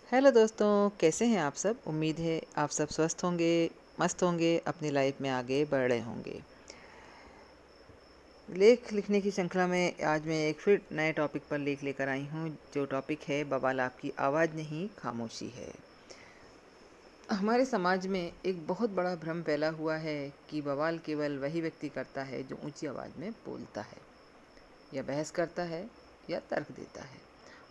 Hello दोस्तों, कैसे हैं आप सब। उम्मीद है आप सब स्वस्थ होंगे, मस्त होंगे, अपनी लाइफ में आगे बढ़ रहे होंगे। लेख लिखने की श्रृंखला में आज मैं एक फिर नए टॉपिक पर लेख लेकर आई हूँ। जो टॉपिक है बवाल आपकी आवाज़ नहीं खामोशी है। हमारे समाज में एक बहुत बड़ा भ्रम फैला हुआ है कि बवाल केवल वही व्यक्ति करता है जो ऊंची आवाज़ में बोलता है, या बहस करता है, या तर्क देता है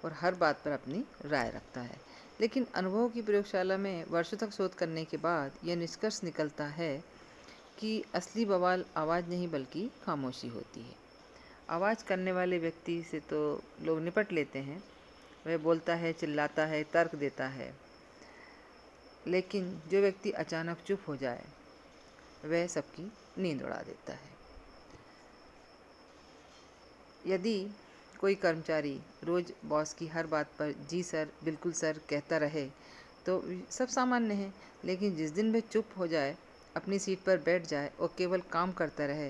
और हर बात पर अपनी राय रखता है। लेकिन अनुभव की प्रयोगशाला में वर्षों तक शोध करने के बाद यह निष्कर्ष निकलता है कि असली बवाल आवाज़ नहीं बल्कि खामोशी होती है। आवाज़ करने वाले व्यक्ति से तो लोग निपट लेते हैं, वह बोलता है, चिल्लाता है, तर्क देता है। लेकिन जो व्यक्ति अचानक चुप हो जाए वह सबकी नींद उड़ा देता है। यदि कोई कर्मचारी रोज़ बॉस की हर बात पर जी सर, बिल्कुल सर कहता रहे तो सब सामान्य है। लेकिन जिस दिन वह चुप हो जाए, अपनी सीट पर बैठ जाए और केवल काम करता रहे,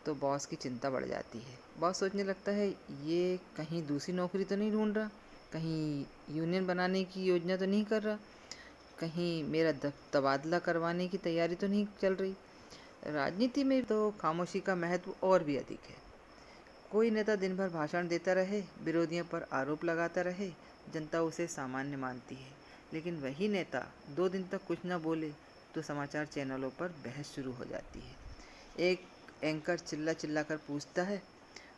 तो बॉस की चिंता बढ़ जाती है। बॉस सोचने लगता है, ये कहीं दूसरी नौकरी तो नहीं ढूंढ रहा, कहीं यूनियन बनाने की योजना तो नहीं कर रहा, कहीं मेरा तबादला करवाने की तैयारी तो नहीं चल रही। राजनीति में तो खामोशी का महत्व और भी अधिक है। कोई नेता दिन भर भाषण देता रहे, विरोधियों पर आरोप लगाता रहे, जनता उसे सामान्य मानती है। लेकिन वही नेता 2 दिन तक कुछ न बोले तो समाचार चैनलों पर बहस शुरू हो जाती है। एक एंकर चिल्ला चिल्ला कर पूछता है,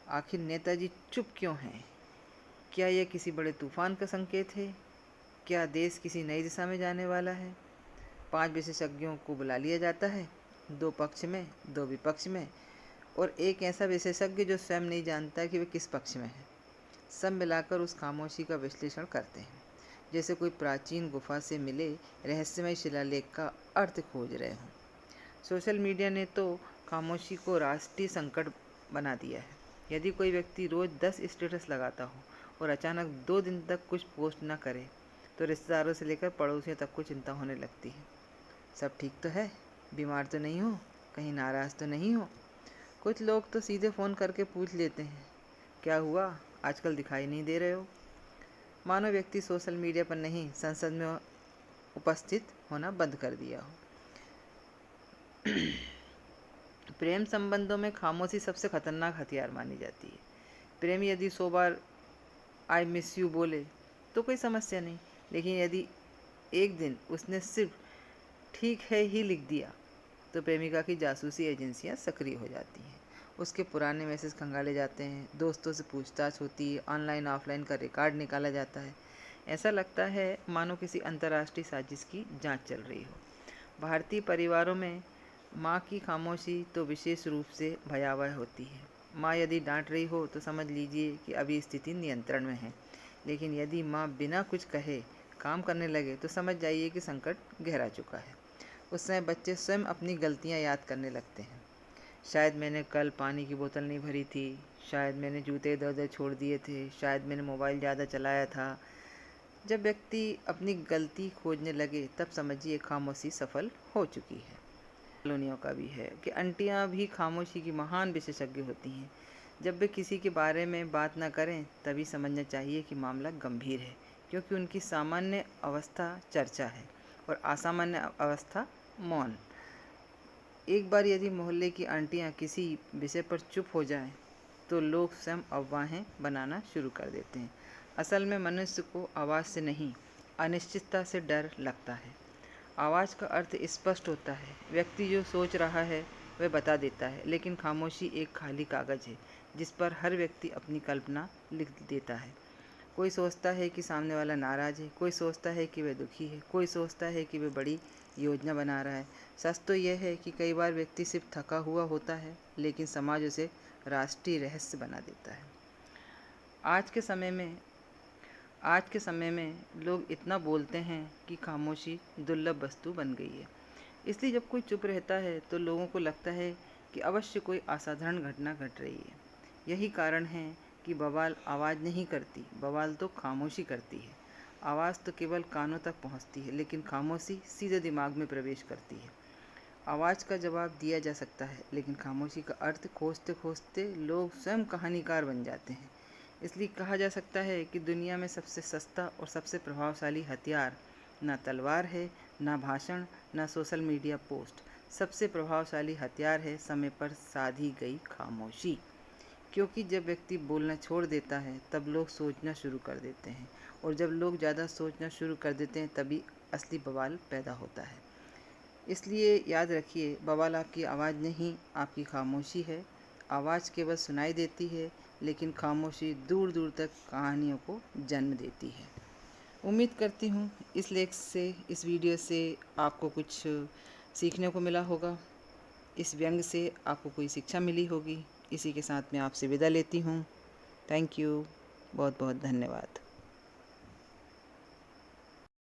आखिर नेताजी चुप क्यों हैं? क्या यह किसी बड़े तूफान का संकेत है? क्या देश किसी नई दिशा में जाने वाला है? 5 विशेषज्ञों को बुला लिया जाता है, 2 पक्ष में, 2 विपक्ष में, और एक ऐसा विशेषज्ञ जो स्वयं नहीं जानता कि वे किस पक्ष में है। सब मिलाकर उस खामोशी का विश्लेषण करते हैं, जैसे कोई प्राचीन गुफा से मिले रहस्यमय शिलालेख का अर्थ खोज रहे हों। सोशल मीडिया ने तो खामोशी को राष्ट्रीय संकट बना दिया है। यदि कोई व्यक्ति रोज़ 10 स्टेटस लगाता हो और अचानक 2 दिन तक कुछ पोस्ट न करे, तो रिश्तेदारों से लेकर पड़ोसियों तक को चिंता होने लगती है। सब ठीक तो है? बीमार तो नहीं हो? कहीं नाराज़ तो नहीं हो? कुछ लोग तो सीधे फ़ोन करके पूछ लेते हैं, क्या हुआ, आजकल दिखाई नहीं दे रहे हो? मानो व्यक्ति सोशल मीडिया पर नहीं, संसद में उपस्थित होना बंद कर दिया हो। प्रेम संबंधों में खामोशी सबसे खतरनाक हथियार मानी जाती है। प्रेमी यदि 100 बार आई मिस यू बोले तो कोई समस्या नहीं, लेकिन यदि एक दिन उसने सिर्फ ठीक है ही लिख दिया, तो प्रेमिका की जासूसी एजेंसियां सक्रिय हो जाती हैं। उसके पुराने मैसेज खंगाले जाते हैं, दोस्तों से पूछताछ होती है, ऑनलाइन ऑफलाइन का रिकॉर्ड निकाला जाता है। ऐसा लगता है मानो किसी अंतर्राष्ट्रीय साजिश की जांच चल रही हो। भारतीय परिवारों में माँ की खामोशी तो विशेष रूप से भयावह होती है। माँ यदि डांट रही हो तो समझ लीजिए कि अभी स्थिति नियंत्रण में है, लेकिन यदि माँ बिना कुछ कहे काम करने लगे तो समझ जाइए कि संकट गहरा चुका है। उस समय बच्चे स्वयं अपनी गलतियाँ याद करने लगते हैं। शायद मैंने कल पानी की बोतल नहीं भरी थी, शायद मैंने जूते इधर उधर छोड़ दिए थे, शायद मैंने मोबाइल ज़्यादा चलाया था। जब व्यक्ति अपनी गलती खोजने लगे तब समझिए खामोशी सफल हो चुकी है। कॉलोनियों का भी है कि आंटियाँ भी खामोशी की महान विशेषज्ञ होती हैं। जब वे किसी के बारे में बात न करें तभी समझना चाहिए कि मामला गंभीर है, क्योंकि उनकी सामान्य अवस्था चर्चा है और असामान्य अवस्था मौन। एक बार यदि मोहल्ले की आंटियाँ किसी विषय पर चुप हो जाएं, तो लोग स्वयं अफवाहें बनाना शुरू कर देते हैं। असल में मनुष्य को आवाज़ से नहीं, अनिश्चितता से डर लगता है। आवाज़ का अर्थ स्पष्ट होता है, व्यक्ति जो सोच रहा है वह बता देता है, लेकिन खामोशी एक खाली कागज़ है जिस पर हर व्यक्ति अपनी कल्पना लिख देता है। कोई सोचता है कि सामने वाला नाराज़ है, कोई सोचता है कि वह दुखी है, कोई सोचता है कि वह बड़ी योजना बना रहा है। सच तो यह है कि कई बार व्यक्ति सिर्फ थका हुआ होता है, लेकिन समाज उसे राष्ट्रीय रहस्य बना देता है। आज के समय में आज के समय में लोग इतना बोलते हैं कि खामोशी दुर्लभ वस्तु बन गई है। इसलिए जब कोई चुप रहता है तो लोगों को लगता है कि अवश्य कोई असाधारण घटना घट रही है। यही कारण है कि बवाल आवाज़ नहीं करती, बवाल तो खामोशी करती है। आवाज़ तो केवल कानों तक पहुंचती है, लेकिन खामोशी सीधे दिमाग में प्रवेश करती है। आवाज़ का जवाब दिया जा सकता है, लेकिन खामोशी का अर्थ खोजते खोजते लोग स्वयं कहानीकार बन जाते हैं। इसलिए कहा जा सकता है कि दुनिया में सबसे सस्ता और सबसे प्रभावशाली हथियार ना तलवार है, ना भाषण, ना सोशल मीडिया पोस्ट। सबसे प्रभावशाली हथियार है समय पर साधी गई खामोशी। क्योंकि जब व्यक्ति बोलना छोड़ देता है तब लोग सोचना शुरू कर देते हैं, और जब लोग ज़्यादा सोचना शुरू कर देते हैं तभी असली बवाल पैदा होता है। इसलिए याद रखिए, बवाल आपकी आवाज़ नहीं, आपकी खामोशी है। आवाज़ केवल सुनाई देती है, लेकिन खामोशी दूर दूर तक कहानियों को जन्म देती है। उम्मीद करती हूँ इस लेख से, इस वीडियो से आपको कुछ सीखने को मिला होगा। इस व्यंग से आपको कोई शिक्षा मिली होगी। इसी के साथ मैं आपसे विदा लेती हूँ। Thank you. बहुत बहुत धन्यवाद।